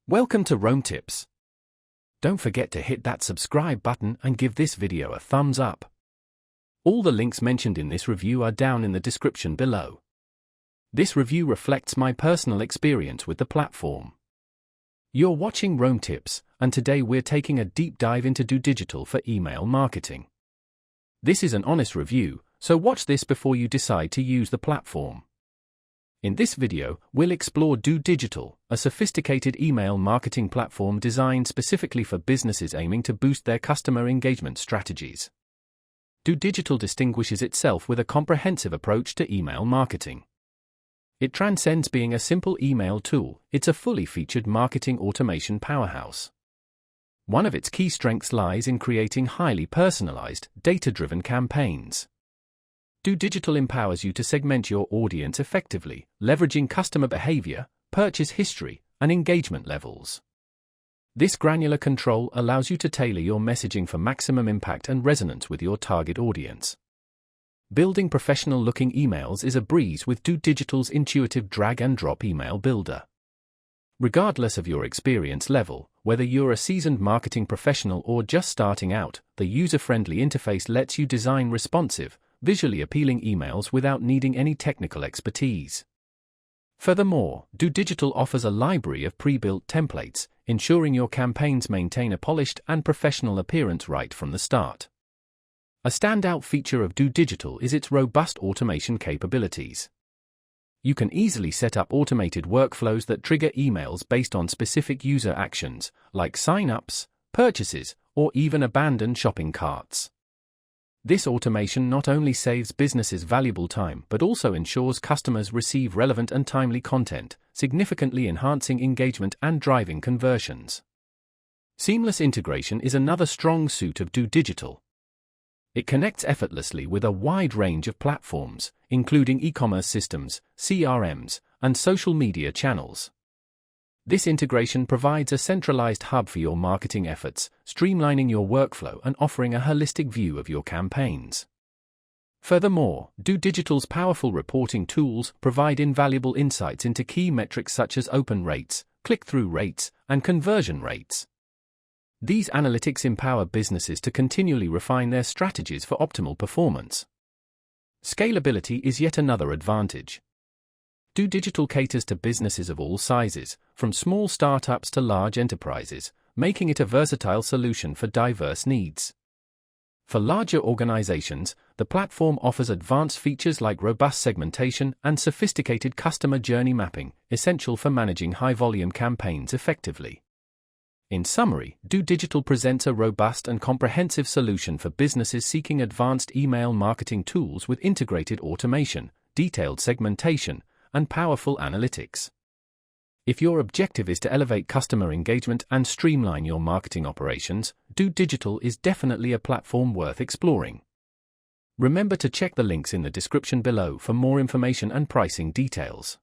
Welcome to Rome Tips. Don't forget to hit that subscribe button and give this video a thumbs up. All the links mentioned in this review are down in the description below. This review reflects my personal experience with the platform. You're watching Rome Tips, and today we're taking a deep dive into Dotdigital for email marketing. This is an honest review, so watch this before you decide to use the platform. In this video, we'll explore Dotdigital, a sophisticated email marketing platform designed specifically for businesses aiming to boost their customer engagement strategies. Dotdigital distinguishes itself with a comprehensive approach to email marketing. It transcends being a simple email tool; it's a fully featured marketing automation powerhouse. One of its key strengths lies in creating highly personalized, data-driven campaigns. Dotdigital empowers you to segment your audience effectively, leveraging customer behavior, purchase history, and engagement levels. This granular control allows you to tailor your messaging for maximum impact and resonance with your target audience. Building professional-looking emails is a breeze with Dotdigital's intuitive drag-and-drop email builder. Regardless of your experience level, whether you're a seasoned marketing professional or just starting out, the user-friendly interface lets you design responsive, visually appealing emails without needing any technical expertise. Furthermore, Dotdigital offers a library of pre-built templates, ensuring your campaigns maintain a polished and professional appearance right from the start. A standout feature of Dotdigital is its robust automation capabilities. You can easily set up automated workflows that trigger emails based on specific user actions, like sign-ups, purchases, or even abandoned shopping carts. This automation not only saves businesses valuable time but also ensures customers receive relevant and timely content, significantly enhancing engagement and driving conversions. Seamless integration is another strong suit of Dotdigital. It connects effortlessly with a wide range of platforms, including e-commerce systems, CRMs, and social media channels. This integration provides a centralized hub for your marketing efforts, streamlining your workflow and offering a holistic view of your campaigns. Furthermore, Dotdigital's powerful reporting tools provide invaluable insights into key metrics such as open rates, click-through rates, and conversion rates. These analytics empower businesses to continually refine their strategies for optimal performance. Scalability is yet another advantage. Dotdigital caters to businesses of all sizes, from small startups to large enterprises, making it a versatile solution for diverse needs. For larger organizations, the platform offers advanced features like robust segmentation and sophisticated customer journey mapping, essential for managing high-volume campaigns effectively. In summary, Dotdigital presents a robust and comprehensive solution for businesses seeking advanced email marketing tools with integrated automation, detailed segmentation, and powerful analytics. If your objective is to elevate customer engagement and streamline your marketing operations, Dotdigital is definitely a platform worth exploring. Remember to check the links in the description below for more information and pricing details.